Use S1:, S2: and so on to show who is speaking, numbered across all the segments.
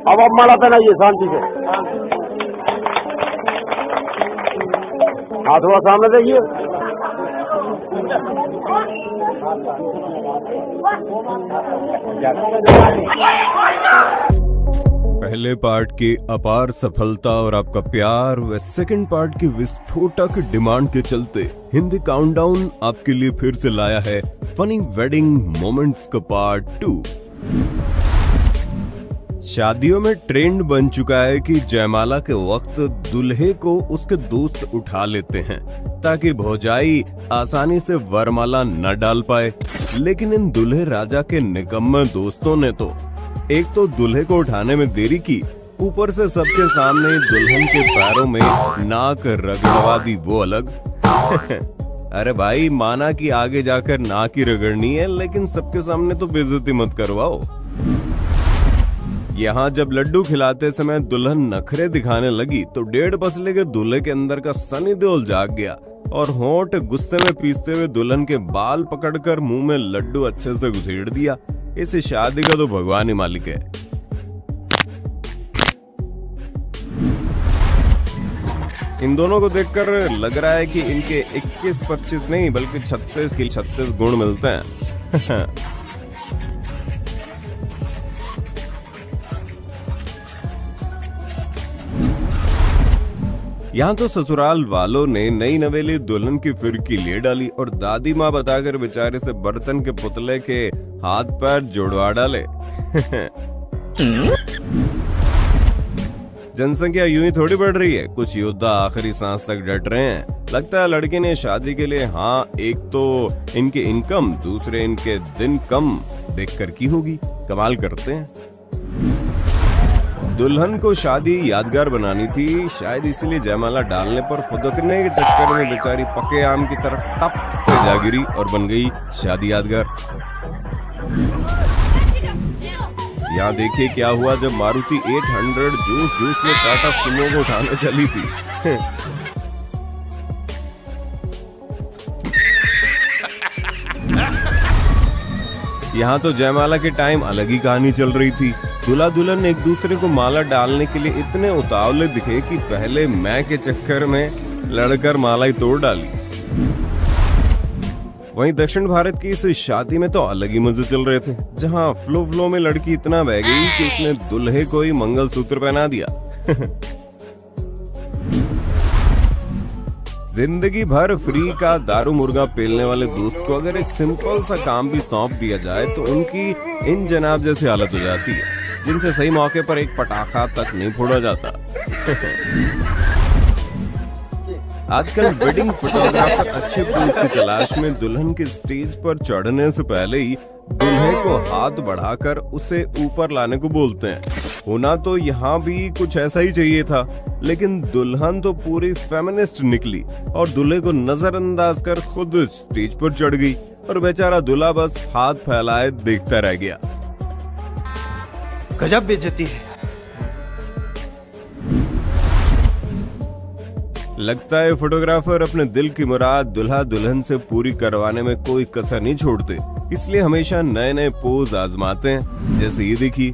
S1: अब माला पहनाइए शांति से, हाथ थोड़ा सामने देखिए।
S2: पहले पार्ट की अपार सफलता और आपका प्यार व सेकंड पार्ट की विस्फोटक डिमांड के चलते हिंदी काउंटडाउन आपके लिए फिर से लाया है फनी वेडिंग मोमेंट्स का पार्ट 2। शादियों में ट्रेंड बन चुका है कि जयमाला के वक्त दूल्हे को उसके दोस्त उठा लेते हैं ताकि भौजाई आसानी से वरमाला न डाल पाए। लेकिन इन दूल्हे राजा के निकम्मे दोस्तों ने तो एक तो दूल्हे को उठाने में देरी की, ऊपर से सबके सामने दुल्हन के पैरों में नाक रगड़वा दी, वो अलग। अरे भाई, माना कि आगे जाकर नाक ही रगड़नी है, लेकिन सबके सामने तो बेइज्जती मत करवाओ। यहाँ जब लड्डू खिलाते समय दुल्हन नखरे दिखाने लगी तो 1.5 पसले के दूल्हे के अंदर का सनी देओल जाग गया और होंठ गुस्से में पीसते हुए दुल्हन के बाल पकड़कर मुंह में लड्डू अच्छे से घुसेड़ दिया। इस शादी का तो भगवान ही मालिक है। इन दोनों को देखकर लग रहा है कि इनके 21-25 नहीं बल्कि 36 के 36 गुण मिलते हैं। यहाँ तो ससुराल वालों ने नई नवेली दुल्हन की फिरकी ले डाली और दादी माँ बताकर बेचारे से बर्तन के पुतले के हाथ पैर जुड़वा डाले। जनसंख्या यूं ही थोड़ी बढ़ रही है, कुछ योद्धा आखिरी सांस तक डट रहे हैं। लगता है लड़के ने शादी के लिए हाँ, एक तो इनके इनकम, दूसरे इनके दिन कम देखकर की होगी। कमाल करते हैं। दुल्हन को शादी यादगार बनानी थी, शायद इसीलिए जयमाला डालने पर फुदकने के चक्कर में बेचारी पके आम की तरह टप से जा गिरी और बन गई शादी यादगार। यहाँ देखिए क्या हुआ जब मारुति 800 जोश जोश में टाटा सुमो को उठाने चली थी। यहाँ तो जयमाला के टाइम अलग ही कहानी चल रही थी। दूल्हा दुल्हन एक दूसरे को माला डालने के लिए इतने उतावले दिखे कि पहले मैं के चक्कर में लड़कर माला ही तोड़ डाली। वहीं दक्षिण भारत की इस शादी में तो अलग ही मजे चल रहे थे, जहां फ्लो में लड़की इतना बह गई कि उसने दूल्हे को ही मंगलसूत्र पहना दिया। जिंदगी भर फ्री का दारू मुर्गा पेलने वाले दोस्त को अगर एक सिंपल सा काम भी सौंप दिया जाए तो उनकी इन जनाब जैसी हालत हो जाती है, जिनसे सही मौके पर एक पटाखा तक नहीं फोड़ा जाता। आजकल वेडिंग फोटोग्राफर अच्छे पोज की तलाश में दुल्हन के स्टेज पर चढ़ने से पहले ही दूल्हे को हाथ बढ़ाकर उसे ऊपर लाने को बोलते हैं। होना तो यहाँ भी कुछ ऐसा ही चाहिए था, लेकिन दुल्हन तो पूरी फेमिनिस्ट निकली और दूल्हे को नजरअंदाज कर खुद स्टेज पर चढ़ गई और बेचारा दूल्हा बस हाथ फैलाए देखता रह गया।
S3: गजब बेइज्जती है।
S2: लगता है फोटोग्राफर अपने दिल की मुराद दुल्हा दुल्हन से पूरी करवाने में कोई कसर नहीं छोड़ते, इसलिए हमेशा नए नए पोज आजमाते हैं। जैसे ये देखिए,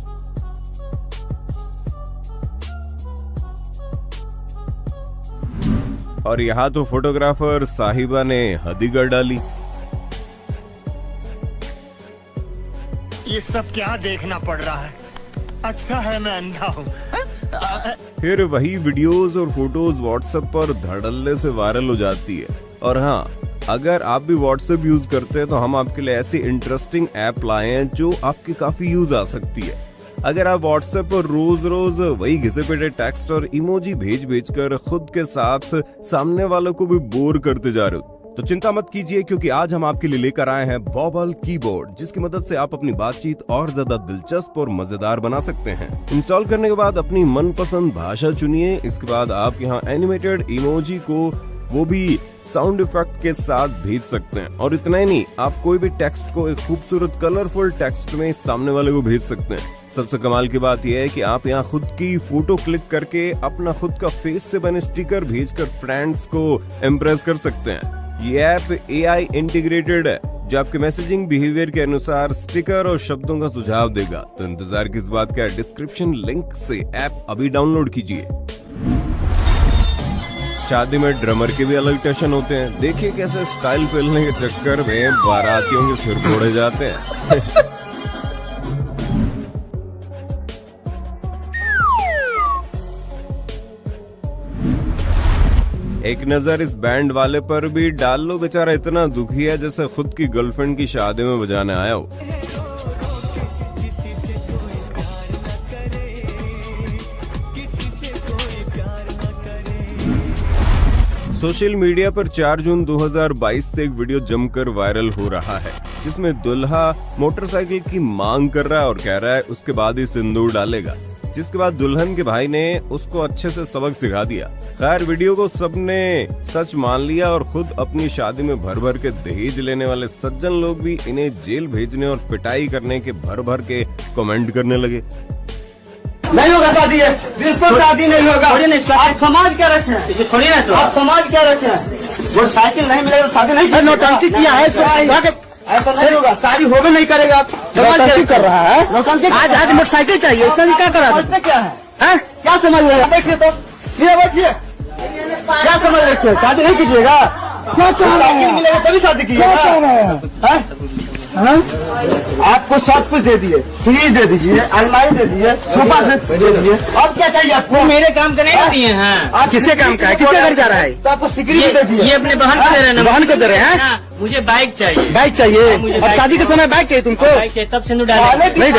S2: और यहाँ तो फोटोग्राफर साहिबा ने हद ही कर डाली।
S4: ये सब क्या देखना पड़ रहा है? अच्छा है मैं अंधा हूँ।
S2: फिर वही वीडियोस और फोटोज व्हाट्सएप पर धड़ल्ले से वायरल हो जाती है। और हाँ, अगर आप भी व्हाट्सएप यूज करते हैं तो हम आपके लिए ऐसी इंटरेस्टिंग ऐप लाए हैं जो आपकी काफी यूज आ सकती है। अगर आप व्हाट्सएप पर रोज रोज वही घिसे पिटे टेक्स्ट और इमोजी भेज कर खुद के साथ सामने वालों को भी बोर करते जा रहे हो तो चिंता मत कीजिए, क्योंकि आज हम आपके लिए लेकर आए हैं बॉबल कीबोर्ड, जिसकी मदद से आप अपनी बातचीत और ज्यादा दिलचस्प और मजेदार बना सकते हैं। इंस्टॉल करने के बाद अपनी मनपसंद भाषा चुनिए। इसके बाद आप यहाँ एनिमेटेड इमोजी को वो भी साउंड इफेक्ट के साथ भेज सकते हैं। और इतना ही नहीं, आप कोई भी टेक्स्ट को एक खूबसूरत कलरफुल टेक्स्ट में सामने वाले को भेज सकते हैं। सबसे कमाल की बात यह है कि आप यहाँ खुद की फोटो क्लिक करके अपना खुद का फेस से बने स्टिकर भेजकर फ्रेंड्स को इम्प्रेस कर सकते हैं। ये ऐप AI इंटीग्रेटेड है, जो आपके मैसेजिंग बिहेवियर के अनुसार स्टिकर और शब्दों का सुझाव देगा। तो इंतजार किस बात का, डिस्क्रिप्शन लिंक से ऐप अभी डाउनलोड कीजिए। शादी में ड्रमर के भी अलग टशन होते हैं। देखिए कैसे स्टाइल पेलने के चक्कर में बारातियों के सिर फोड़े जाते हैं। एक नजर इस बैंड वाले पर भी डाल लो, बेचारा इतना दुखी है जैसे खुद की गर्लफ्रेंड की शादी में बजाने आया हो। सोशल मीडिया पर 4 जून 2022 से एक वीडियो जमकर वायरल हो रहा है, जिसमें दुल्हा मोटरसाइकिल की मांग कर रहा है और कह रहा है उसके बाद ही सिंदूर डालेगा, जिसके बाद दुल्हन के भाई ने उसको अच्छे से सबक सिखा दिया। खैर वीडियो को सबने सच मान लिया और खुद अपनी शादी में भर भर के दहेज लेने वाले सज्जन लोग भी इन्हें जेल भेजने और पिटाई करने के भर भर के कमेंट करने लगे।
S1: नहीं होगा शादी है, बिल्कुल शादी नहीं होगा। आप समाज क्या रखे हैं? छोड़िए ना, तो आप समाज क्या रखे हैं? वो साइकिल नहीं मिलेगा शादी नहीं। नौटंकी किया है, ऐसा नहीं होगा, शादी होगा नहीं करेगा। नौटंकी कर रहा है। आज मोटरसाइकिल चाहिए, उसका क्या कर रहा है? क्या है, क्या समझ रहे हैं? बैठिए तो, बैठिए, क्या समझ रखे? शादी नहीं कीजिएगा? क्या चाह रहे हैं? मिलेगा तभी शादी कीजिएगा। आपको सब कुछ दे दिए, फ्रिज दे दीजिए, अलमारी दे दिए, सोफा दे दिए, अब क्या चाहिए आपको?
S3: मेरे काम का नहीं दिए हैं।
S1: आप किसके काम का है? किसके घर जा रहा है? तो आपको सिक्योरिटी दे दिए।
S3: ये अपने बहन को दे रहे हैं।
S1: बहन को दे रहे हैं?
S3: मुझे बाइक चाहिए।
S1: बाइक चाहिए? और शादी के समय बाइक चाहिए तुमको?
S3: बाइक चाहिए, तब सिंदूर डालेंगे।
S1: नहीं,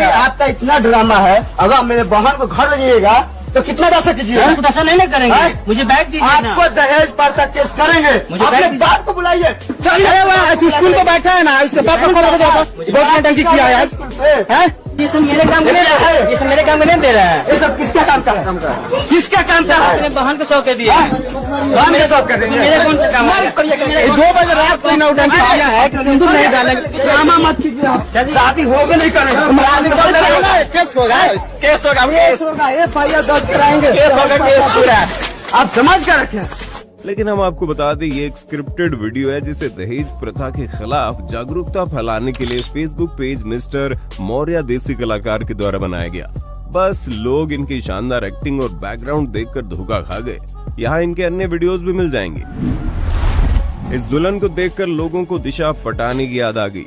S1: आपका इतना ड्रामा है। अगर मेरे बहन को घर ले जाइएगा तो कितना पैसा कीजिए?
S3: ऐसा नहीं करेंगे। मुझे बैग दीजिए ना।
S1: आपको दहेज पर तक केस करेंगे। अपने बाप को बुलाइए। स्कूल पे बैठा है ना, उसके बाप को टंकी किया है।
S3: ये सब मेरे काम का नहीं है, ये सब मेरे काम का नहीं दे रहा है।
S1: ये सब किसका काम का है? किसका काम का है?
S3: अपने बहन को 100 के दिया।
S1: बहन के 100 कर देंगे।
S3: मेरे कौन सा काम है?
S1: 2 बजे रात को नौटंकी किया है कि सिंदूर नहीं डालेंगे। ड्रामा मत कीजिए आप। शादी होगा नहीं करेंगे। केस होगा, केस होगा, केस होगा, FIR दर्ज कराएंगे। केस होगा, केस पूरा। आप समझ कर रखें।
S2: लेकिन हम आपको बता दें ये एक स्क्रिप्टेड वीडियो है जिसे दहेज प्रथा के खिलाफ जागरूकता फैलाने के लिए फेसबुक पेज मिस्टर मौर्य देसी कलाकार के द्वारा बनाया गया। बस लोग इनकी शानदार एक्टिंग और बैकग्राउंड देखकर धोखा खा गए। यहाँ इनके अन्य वीडियोस भी मिल जाएंगे। इस दुल्हन को देखकर लोगों को दिशा पटाने की याद आ गई।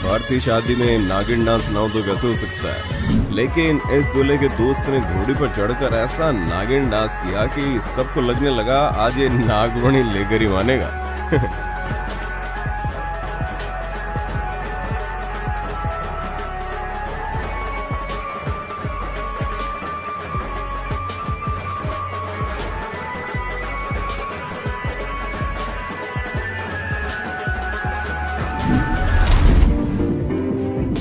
S2: भारतीय शादी में नागिन डांस ना हो तो कैसे हो सकता है? लेकिन इस दूल्हे के दोस्त ने घोड़ी पर चढ़कर ऐसा नागिन डांस किया कि सबको लगने लगा आज ये नागमणि लेकर ही मानेगा।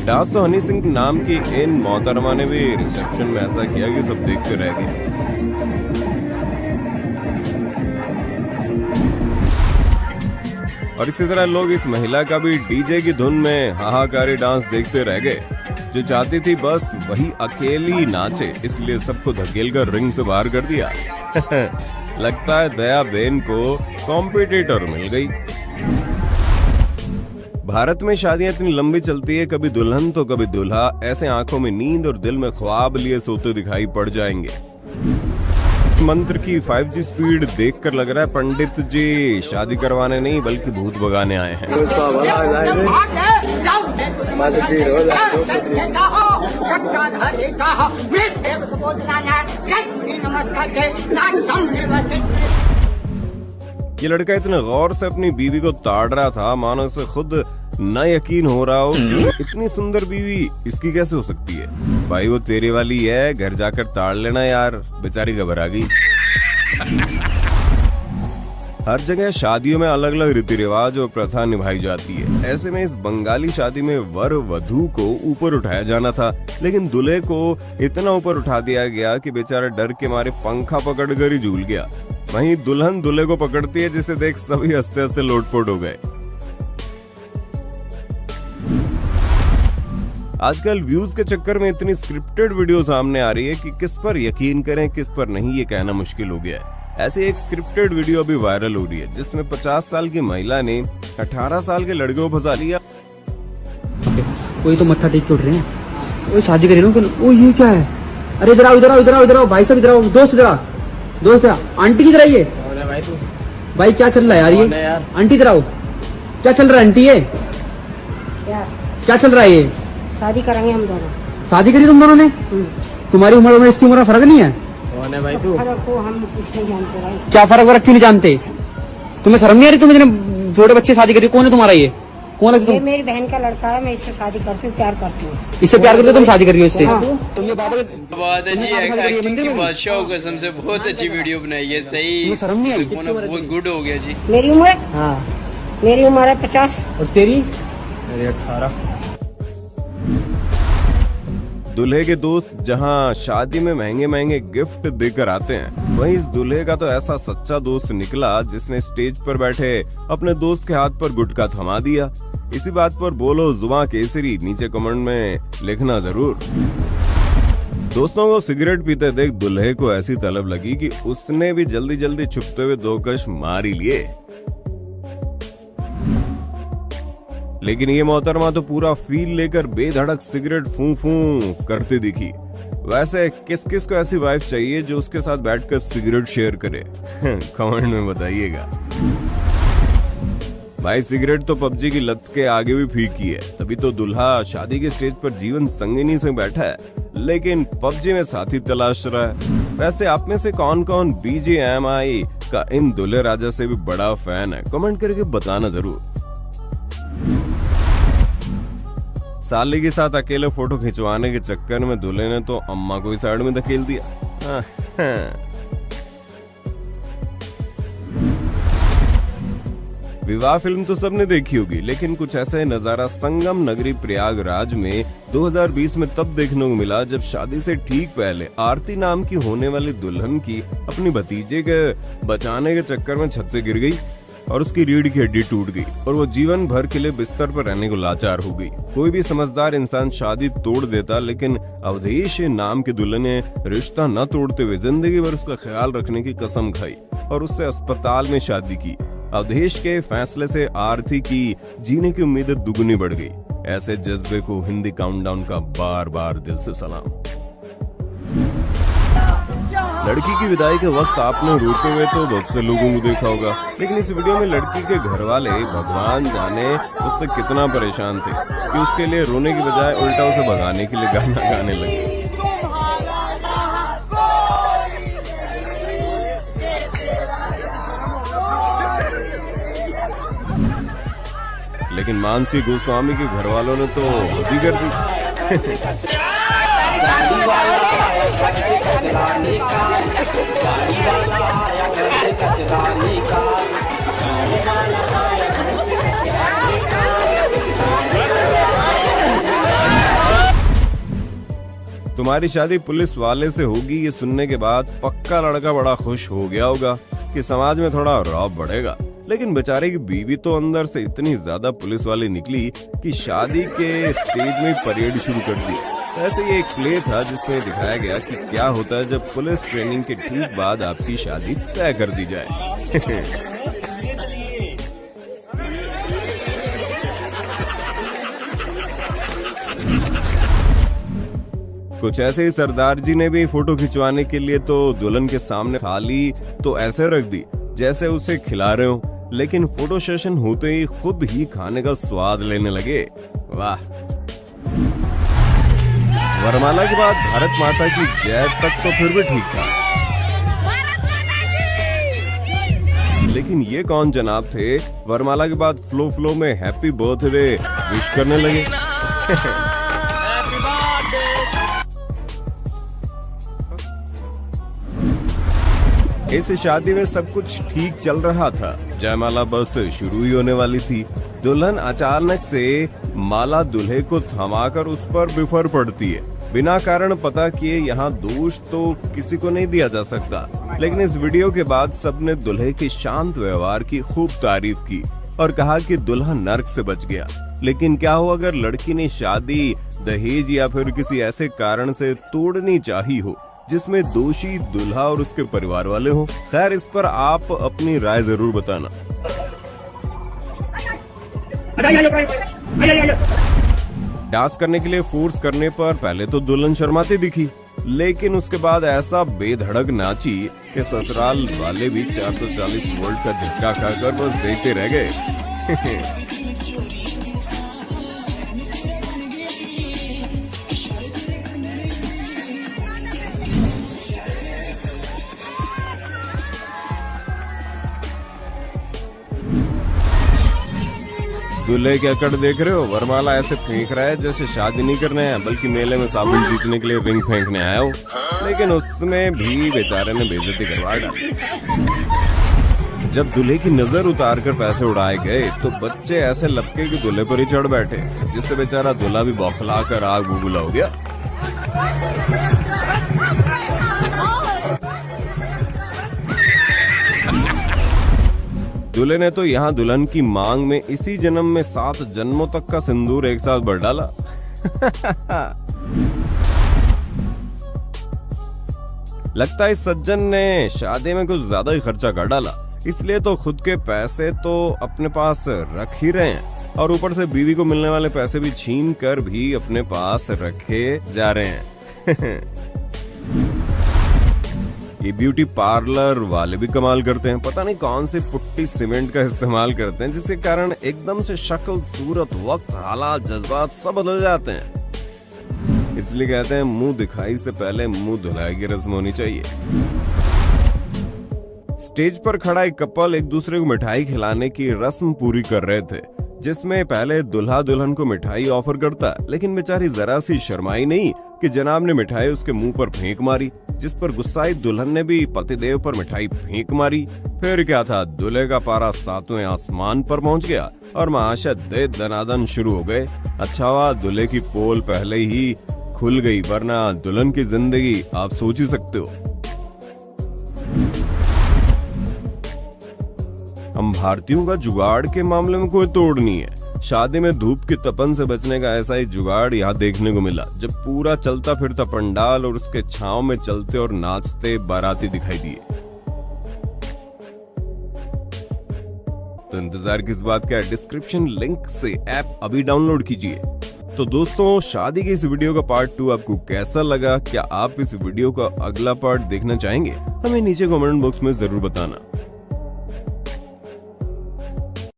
S2: डांस तो हनी सिंह नाम की इन मोहतरमा ने भी रिसेप्शन में ऐसा किया कि सब देखते रह गए। और इसी तरह लोग इस महिला का भी डीजे की धुन में हाहाकारी डांस देखते रह गए। जो चाहती थी बस वही अकेली नाचे, इसलिए सबको धकेलकर रिंग से बाहर कर दिया। लगता है दया बेन को कॉम्पिटिटर मिल गई। भारत में शादियां इतनी लंबी चलती है, कभी दुल्हन तो कभी दूल्हा ऐसे आंखों में नींद और दिल में ख्वाब लिए सोते दिखाई पड़ जाएंगे। मंत्र की 5G स्पीड देखकर लग रहा है पंडित जी शादी करवाने नहीं बल्कि भूत भगाने आए हैं। ये लड़का इतने गौर से अपनी बीवी को ताड़ रहा था मानो उसे खुद न यकीन हो रहा हो कि इतनी सुंदर बीवी इसकी कैसे हो सकती है। भाई वो तेरे वाली है, घर जाकर ताड़ लेना यार, बेचारी घबरा गई। हर जगह शादियों में अलग अलग रीति रिवाज और प्रथा निभाई जाती है। ऐसे में इस बंगाली शादी में वर वधू को ऊपर उठाया जाना था, लेकिन दूल्हे को इतना ऊपर उठा दिया गया कि बेचारा डर के मारे पंखा पकड़कर ही झूल गया। वहीं दुल्हन दूल्हे को पकड़ती है, जिसे देख सभी हंसते हंसते लोटपोट हो गए। आजकल व्यूज के चक्कर में इतनी स्क्रिप्टेड वीडियो सामने आ रही है कि किस पर यकीन करें किस पर नहीं ये कहना मुश्किल हो गया है। ऐसी एक स्क्रिप्टेड वीडियो अभी वायरल हो रही है जिसमें 50 साल की महिला ने 18 साल के लड़के को फंसा लिया।
S5: कोई तो मत्था टेक के उठ रहे हैं, वो शादी कर रहे हैं। ओ ये क्या है? अरे इधर आओ इधर आओ इधर आओ इधर आओ भाई साहब इधर आओ, दोस्त इधर आ, आंटी किधर आई है? भाई क्या चल रहा है यार ये? आंटी इधर आओ, क्या चल रहा है आंटी ये? क्या चल रहा है ये?
S6: शादी करेंगे हम दोनों।
S5: शादी करी तुम दोनों ने? तुम्हारी उम्र में इसकी उम्र में फर्क नहीं है?
S6: फर्क को हम कुछ नहीं जानते भाई।
S5: क्या फर्क वरक क्यों नहीं जानते? तुम्हें शर्म नहीं आ रही? तुम इतने छोटे बच्चे शादी करी, कौन है तुम्हारा ये? कौन है
S6: ये
S5: तुम?
S6: मेरी बहन का लड़का है, मैं इससे शादी करती हूँ, प्यार करती हूँ।
S5: इससे प्यार करते हो तुम, शादी कर रही हो इससे?
S6: तुम
S5: ये बाबा
S7: बात है जी, एक्टिंग की बादशाह कसम से बहुत अच्छी वीडियो बनाई है। सही
S5: शर्म नहीं आई?
S7: बहुत गुड हो गया जी।
S6: मेरी उम्र
S5: हाँ
S6: मेरी उम्र है 50।
S5: और तेरी?
S3: मेरे 18।
S2: दूल्हे के दोस्त जहां शादी में महंगे महंगे गिफ्ट देकर आते हैं, वहीं इस दूल्हे का तो ऐसा सच्चा दोस्त निकला जिसने स्टेज पर बैठे अपने दोस्त के हाथ पर गुटखा थमा दिया। इसी बात पर बोलो जुबां केसरी नीचे कमेंट में लिखना जरूर। दोस्तों को सिगरेट पीते देख दूल्हे को ऐसी तलब लगी कि उसने भी जल्दी जल्दी छुपते हुए 2 कश मार ही लिए। लेकिन ये मोहतरमा तो पूरा फील लेकर बेधड़क सिगरेट फूं फूं करती दिखी। वैसे किस किस को ऐसी वाइफ चाहिए जो उसके साथ बैठकर सिगरेट शेयर करे? कमेंट में बताइएगा। भाई सिगरेट तो पबजी की लत के आगे भी फीकी है, तभी तो दूल्हा शादी के स्टेज पर जीवन संगिनी से बैठा है, लेकिन पबजी में साथी तलाश रहा है। वैसे आप में से कौन कौन BGMI का इन दूल्हे राजा से भी बड़ा फैन है? कमेंट करके बताना जरूर। साली के साथ अकेले फोटो खिंचवाने के चक्कर में दूल्हे ने तो अम्मा को ही साइड में धकेल दिया। विवाह फिल्म तो सबने देखी होगी, लेकिन कुछ ऐसा ही नजारा संगम नगरी प्रयागराज में 2020 में तब देखने को मिला जब शादी से ठीक पहले आरती नाम की होने वाली दुल्हन की अपनी भतीजे के बचाने के चक्कर में छत से गिर गई और उसकी रीढ़ की हड्डी टूट गई और वो जीवन भर के लिए बिस्तर पर रहने को लाचार हो गई। कोई भी समझदार इंसान शादी तोड़ देता, लेकिन अवधेश नाम के दूल्हे ने रिश्ता न तोड़ते हुए जिंदगी भर उसका ख्याल रखने की कसम खाई और उससे अस्पताल में शादी की। अवधेश के फैसले से आरती की जीने की उम्मीदें दुगनी बढ़ गई। ऐसे जज्बे को हिंदी काउंटडाउन का बार बार दिल से सलाम। लड़की की विदाई के वक्त आपने रोते हुए तो बहुत से लोगों को देखा होगा, लेकिन इस वीडियो में लड़की के घर वाले भगवान जाने उससे कितना परेशान थे कि उसके लिए रोने की बजाय उल्टा उसे भगाने के लिए गाना गाने लगे। लेकिन मानसी गोस्वामी के घर वालों ने तो हद ही कर दी। तुम्हारी शादी पुलिस वाले से होगी, ये सुनने के बाद पक्का लड़का बड़ा खुश हो गया होगा कि समाज में थोड़ा रौब बढ़ेगा। लेकिन बेचारे की बीवी तो अंदर से इतनी ज्यादा पुलिस वाली निकली कि शादी के स्टेज में परेड शुरू कर दी। ऐसे ये एक प्ले था जिसमें दिखाया गया कि क्या होता है जब पुलिस ट्रेनिंग के ठीक बाद आपकी शादी तय कर दी जाए। कुछ ऐसे ही सरदार जी ने भी फोटो खिंचवाने के लिए तो दुल्हन के सामने थाली तो ऐसे रख दी जैसे उसे खिला रहे हो, लेकिन फोटो सेशन होते ही खुद ही खाने का स्वाद लेने लगे। वाह। वरमाला के बाद भारत माता की जय तक तो फिर भी ठीक था, लेकिन ये कौन जनाब थे वरमाला के बाद फ्लो में हैप्पी बर्थडे विश करने लगे। इस शादी में सब कुछ ठीक चल रहा था, जयमाला बस शुरू ही होने वाली थी। दुल्हन अचानक से माला दूल्हे को थमाकर उस पर बिफर पड़ती है। बिना कारण पता किए यहाँ दोष तो किसी को नहीं दिया जा सकता, लेकिन इस वीडियो के बाद सबने दूल्हे के शांत व्यवहार की खूब तारीफ की और कहा कि दूल्हा नर्क से बच गया। लेकिन क्या हो अगर लड़की ने शादी दहेज या फिर किसी ऐसे कारण से तोड़नी चाहिए हो जिसमें दोषी दूल्हा और उसके परिवार वाले हो। खैर, इस पर आप अपनी राय जरूर बताना। डांस करने के लिए फोर्स करने पर पहले तो दुल्हन शर्माती दिखी, लेकिन उसके बाद ऐसा बेधड़क नाची कि ससुराल वाले भी 440 वोल्ट का झटका खाकर बस देखते रह गए। दूल्हे के अकड़ देख रहे हो, वरमाला ऐसे फेंक रहा है जैसे शादी नहीं करने आया बल्कि मेले में साबुन जीतने के लिए रिंग फेंकने आया हो। लेकिन उसमें भी बेचारे ने बेइज्जती करवा डाली। जब दूल्हे की नजर उतार कर पैसे उड़ाए गए तो बच्चे ऐसे लपके कि दूल्हे पर ही चढ़ बैठे, जिससे बेचारा दूल्हा भी बौखला कर आग बबूला हो गया। दूल्हे ने तो यहाँ दुल्हन की मांग में इसी जन्म में 7 जन्मों तक का सिंदूर एक साथ भर डाला। लगता है इस सज्जन ने शादी में कुछ ज्यादा ही खर्चा कर डाला, इसलिए तो खुद के पैसे तो अपने पास रख ही रहे हैं और ऊपर से बीवी को मिलने वाले पैसे भी छीन कर भी अपने पास रखे जा रहे हैं। ये ब्यूटी पार्लर वाले भी कमाल करते हैं। पता नहीं कौन सी पुट्टी सीमेंट का इस्तेमाल करते हैं जिसके कारण एकदम से शक्ल, सूरत, वक्त, हालात, जज्बात सब बदल जाते हैं। इसलिए कहते हैं मुंह दिखाई से पहले मुंह धुलाई की रस्म होनी चाहिए। स्टेज पर खड़ा एक कपल एक दूसरे को मिठाई खिलाने की रस्म पूरी कर रहे थे, जिसमें पहले दुल्हा दुल्हन को मिठाई ऑफर करता, लेकिन बेचारी जरा सी शर्माई नहीं कि जनाब ने मिठाई उसके मुंह पर फेंक मारी, जिस पर गुस्साई दुल्हन ने भी पतिदेव पर मिठाई फेंक मारी। फिर क्या था, दूल्हे का पारा 7वें आसमान पर पहुंच गया और महाशय दे दनादन शुरू हो गए। अच्छा हुआ दूल्हे की पोल पहले ही खुल गई, वरना दुल्हन की जिंदगी आप सोच ही सकते हो। हम भारतीयों का जुगाड़ के मामले में कोई तोड़ नहीं है। शादी में धूप की तपन से बचने का ऐसा ही जुगाड़ यहाँ देखने को मिला, जब पूरा चलता फिरता पंडाल और उसके छांव में चलते और नाचते बाराती दिखाई दिए। तो इंतजार किस बात का, डिस्क्रिप्शन लिंक से ऐप अभी डाउनलोड कीजिए। तो दोस्तों, शादी की इस वीडियो का पार्ट 2 आपको कैसा लगा? क्या आप इस वीडियो का अगला पार्ट देखना चाहेंगे? हमें नीचे कमेंट बॉक्स में जरूर बताना।